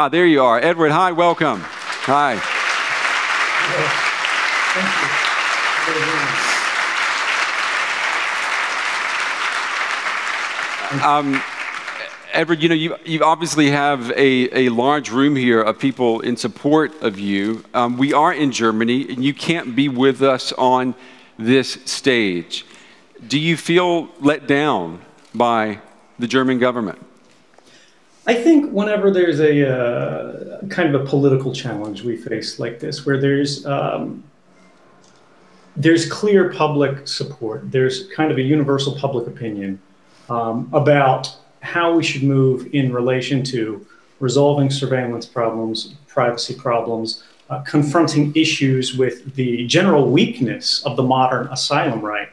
Ah, there you are. Edward, hi, welcome. Hi. Edward, you know, you obviously have a large room here of people in support of you. We are in Germany, and you can't be with us on this stage. Do you feel let down by the German government? I think whenever there's a kind of a political challenge we face like this, where there's clear public support, there's kind of a universal public opinion about how we should move in relation to resolving surveillance problems, privacy problems, confronting issues with the general weakness of the modern asylum right.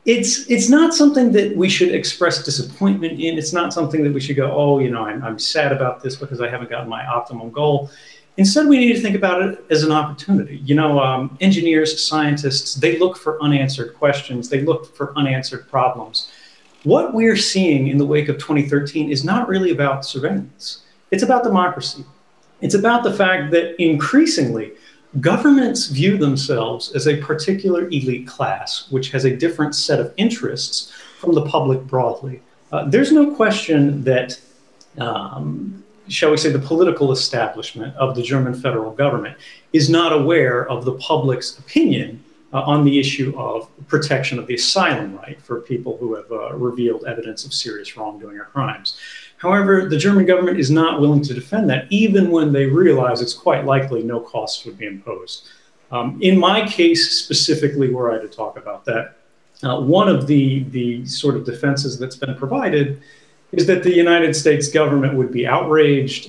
It's not something that we should express disappointment in. It's not something that we should go, oh, you know, I'm sad about this because I haven't gotten my optimum goal. Instead, we need to think about it as an opportunity. You know, engineers, scientists, they look for unanswered questions. They look for unanswered problems. What we're seeing in the wake of 2013 is not really about surveillance. It's about democracy. It's about the fact that increasingly, governments view themselves as a particular elite class, which has a different set of interests from the public broadly. There's no question that, shall we say, the political establishment of the German federal government is not aware of the public's opinion on the issue of protection of the asylum right for people who have revealed evidence of serious wrongdoing or crimes. However, the German government is not willing to defend that, even when they realize it's quite likely no cost would be imposed. In my case, specifically, were I to talk about that, one of the sort of defenses that's been provided is that the United States government would be outraged.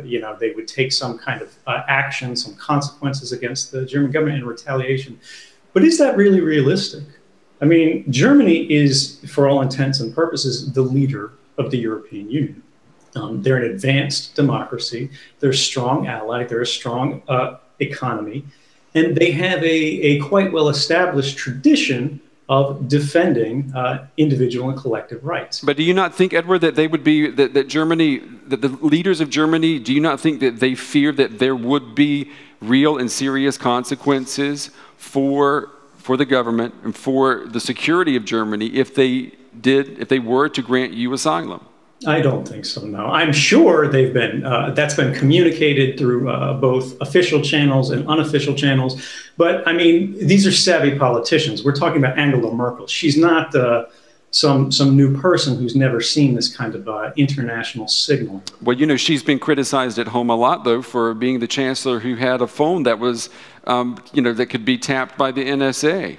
You know, they would take some kind of action, some consequences against the German government in retaliation. But is that really realistic? I mean, Germany is, for all intents and purposes, the leader of the European Union. They're an advanced democracy. They're a strong ally. They're a strong economy. And they have a quite well-established tradition of defending individual and collective rights. But do you not think, Edward, that they would be, that Germany, that the leaders of Germany, do you not think that they fear that there would be real and serious consequences for the government and for the security of Germany if they were to grant you asylum? I don't think so, no. I'm sure they've been, that's been communicated through both official channels and unofficial channels. But I mean, these are savvy politicians. We're talking about Angela Merkel. She's not some new person who's never seen this kind of international signal. Well, you know, she's been criticized at home a lot, though, for being the chancellor who had a phone that was, you know, that could be tapped by the NSA.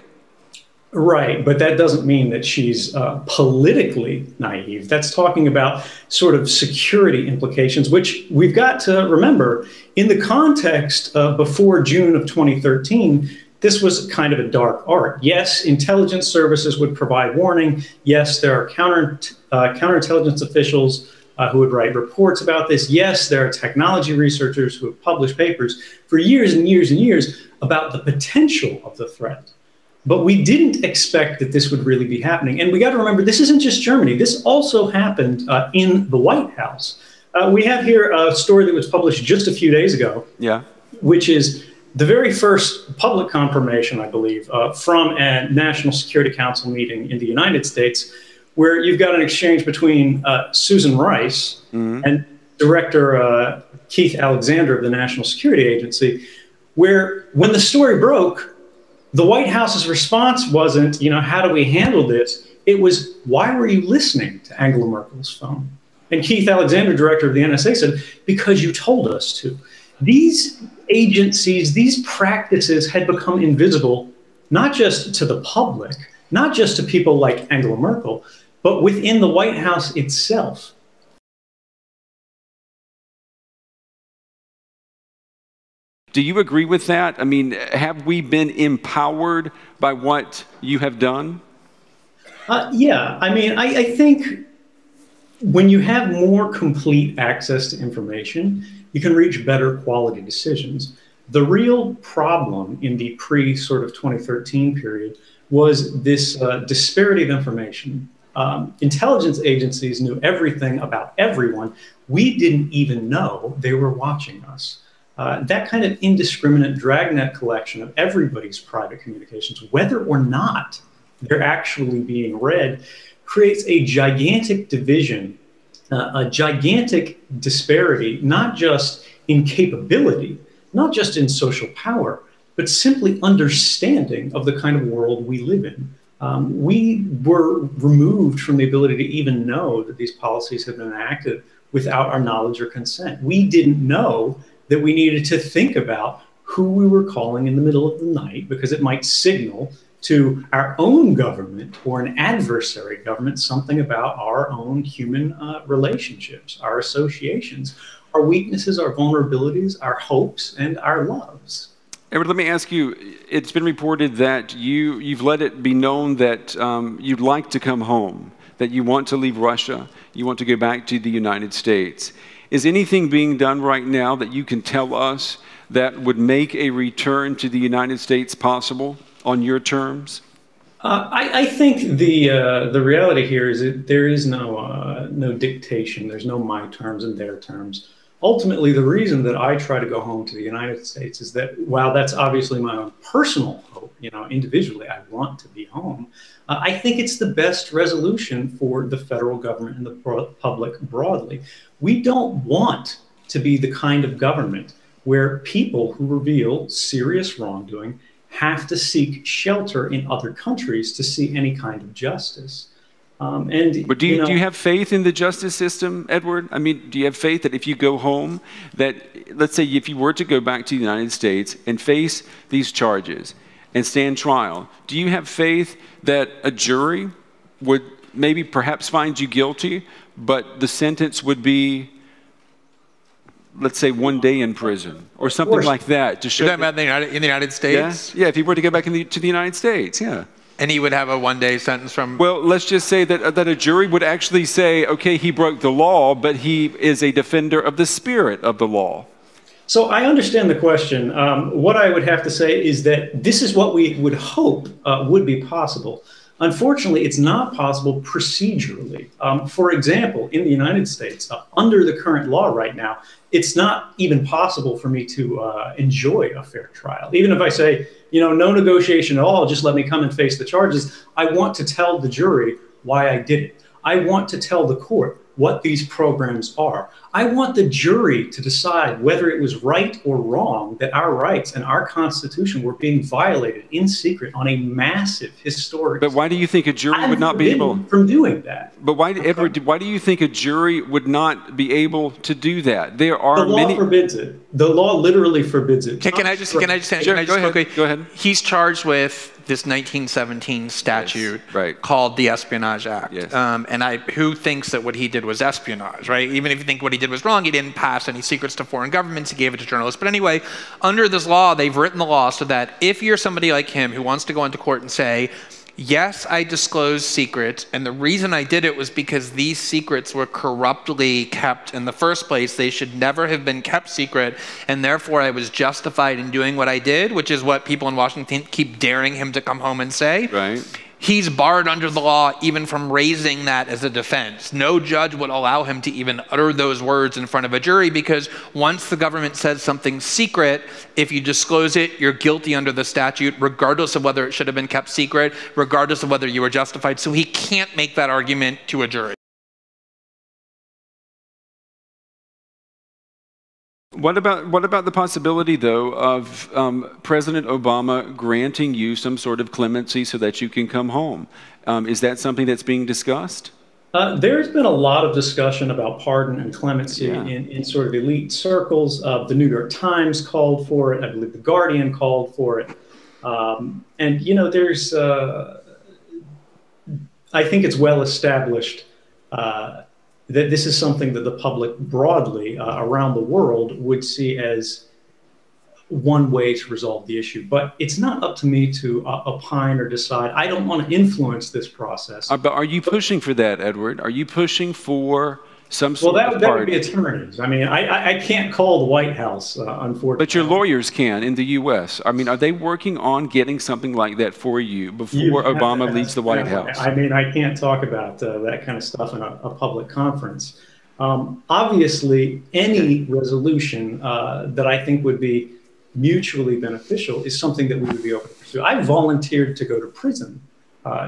Right, but that doesn't mean that she's politically naive. That's talking about sort of security implications, which we've got to remember in the context before June of 2013, this was kind of a dark art. Yes, intelligence services would provide warning. Yes, there are counterintelligence officials who would write reports about this. Yes, there are technology researchers who have published papers for years and years and years about the potential of the threat. But we didn't expect that this would really be happening. And we got to remember, this isn't just Germany. This also happened in the White House. We have here a story that was published just a few days ago, which is the very first public confirmation, I believe, from a National Security Council meeting in the United States, where you've got an exchange between Susan Rice and Director Keith Alexander of the National Security Agency, where when the story broke, the White House's response wasn't, you know, how do we handle this? It was, why were you listening to Angela Merkel's phone? And Keith Alexander, director of the NSA, said, because you told us to. These agencies, these practices had become invisible, not just to the public, not just to people like Angela Merkel, but within the White House itself. Do you agree with that? I mean, have we been empowered by what you have done? Yeah, I mean, I think when you have more complete access to information, you can reach better quality decisions. The real problem in the pre-sort of 2013 period was this disparity of information. Intelligence agencies knew everything about everyone. We didn't even know they were watching us. That kind of indiscriminate dragnet collection of everybody's private communications, whether or not they're actually being read, creates a gigantic division, a gigantic disparity, not just in capability, not just in social power, but simply understanding of the kind of world we live in. We were removed from the ability to even know that these policies have been enacted without our knowledge or consent. We didn't know that we needed to think about who we were calling in the middle of the night, because it might signal to our own government or an adversary government something about our own human relationships, our associations, our weaknesses, our vulnerabilities, our hopes, and our loves. Edward, let me ask you, it's been reported that you've let it be known that you'd like to come home, that you want to leave Russia, you want to go back to the United States. Is anything being done right now that you can tell us that would make a return to the United States possible on your terms? I think the reality here is that there is no dictation. There's no my terms and their terms. Ultimately, the reason that I try to go home to the United States is that while that's obviously my own personal hope, individually, I want to be home. I think it's the best resolution for the federal government and the public broadly. We don't want to be the kind of government where people who reveal serious wrongdoing have to seek shelter in other countries to see any kind of justice. But do you have faith in the justice system, Edward? I mean, do you have faith that if you go home, that, let's say if you were to go back to the United States and face these charges and stand trial, do you have faith that a jury would maybe perhaps find you guilty, but the sentence would be, let's say, 1 day in prison or something like that to show? You're talking about in the United States? Yeah, if you were to go back to the United States, yeah. And he would have a 1 day sentence from... Well, let's just say that a jury would actually say, okay, he broke the law, but he is a defender of the spirit of the law. So I understand the question. What I would have to say is that this is what we would hope would be possible. Unfortunately, it's not possible procedurally. For example, in the United States, under the current law right now, it's not even possible for me to enjoy a fair trial. Even if I say, no negotiation at all, just let me come and face the charges, I want to tell the jury why I did it. I want to tell the court what these programs are. I want the jury to decide whether it was right or wrong that our rights and our Constitution were being violated in secret on a massive historic But why do you think a jury would not be able... from doing that? But why, Edward, why do you think a jury would not be able to do that? There are many... The law forbids it. The law literally forbids it. Can I just go ahead. He's charged with this 1917 statute called the Espionage Act. Yes. And who thinks that what he did was espionage, right? Even if you think what he did was wrong, he didn't pass any secrets to foreign governments, he gave it to journalists. But anyway, under this law, they've written the law so that if you're somebody like him who wants to go into court and say, yes, I disclosed secrets, and the reason I did it was because these secrets were corruptly kept in the first place. They should never have been kept secret, and therefore I was justified in doing what I did, which is what people in Washington keep daring him to come home and say. Right. He's barred under the law even from raising that as a defense. No judge would allow him to even utter those words in front of a jury, because once the government says something's secret, if you disclose it, you're guilty under the statute, regardless of whether it should have been kept secret, regardless of whether you were justified. So he can't make that argument to a jury. What about the possibility, though, of President Obama granting you some sort of clemency so that you can come home? Is that something that's being discussed? There's been a lot of discussion about pardon and clemency in sort of elite circles. The New York Times called for it. I believe The Guardian called for it. And, there's, I think it's well established that this is something that the public broadly around the world would see as one way to resolve the issue. But it's not up to me to opine or decide. I don't want to influence this process. But are you pushing for that, Edward? Are you pushing for some Well, sort of that would party. be attorneys. I mean, I can't call the White House, unfortunately. But your lawyers can in the U.S. I mean, are they working on getting something like that for you before Obama leaves the White House? I mean, I can't talk about that kind of stuff in a public conference. Obviously, any resolution that I think would be mutually beneficial is something that we would be open to pursue. I volunteered to go to prison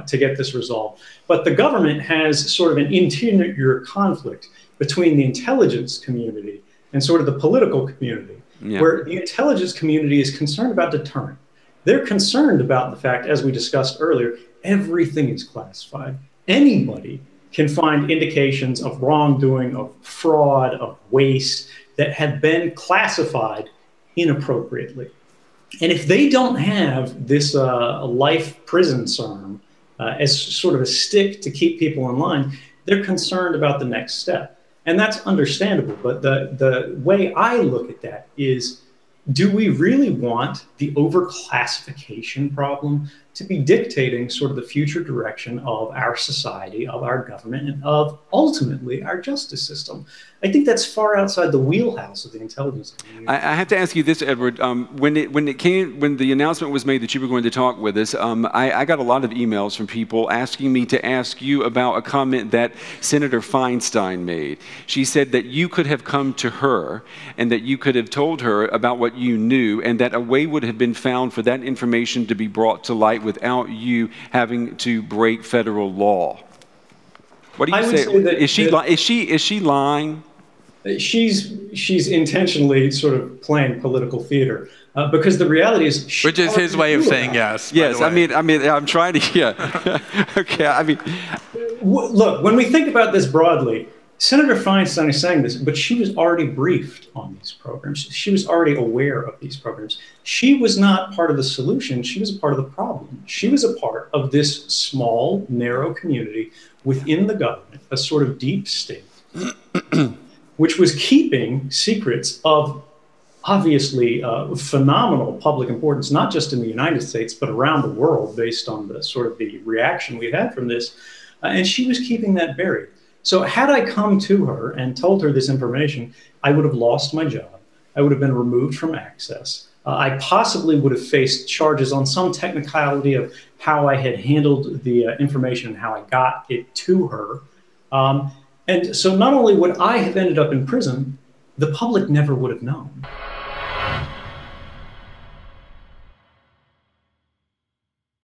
to get this resolved. But the government has sort of an interior conflict between the intelligence community and sort of the political community, where the intelligence community is concerned about deterrent. They're concerned about the fact, as we discussed earlier, everything is classified. Anybody can find indications of wrongdoing, of fraud, of waste that have been classified inappropriately. And if they don't have this life prison term as sort of a stick to keep people in line, they're concerned about the next step. And that's understandable. But the way I look at that is, do we really want the overclassification problem to be dictating sort of the future direction of our society, of our government, and of ultimately our justice system? I think that's far outside the wheelhouse of the intelligence community. I have to ask you this, Edward. When the announcement was made that you were going to talk with us, I got a lot of emails from people asking me to ask you about a comment that Senator Feinstein made. She said that you could have come to her and that you could have told her about what you knew, and that a way would have been found for that information to be brought to light without you having to break federal law. What do you say? Is she lying? She's intentionally sort of playing political theater because the reality is, which is his way of saying yes. Yes, I mean, I'm trying to. Yeah. Okay. I mean, look, when we think about this broadly, Senator Feinstein is saying this, but she was already briefed on these programs. She was already aware of these programs. She was not part of the solution. She was a part of the problem. She was a part of this small, narrow community within the government, a sort of deep state, which was keeping secrets of obviously phenomenal public importance, not just in the United States, but around the world, based on the sort of the reaction we had from this. And she was keeping that buried. So had I come to her and told her this information, I would have lost my job. I would have been removed from access. I possibly would have faced charges on some technicality of how I had handled the information and how I got it to her. And so not only would I have ended up in prison, the public never would have known.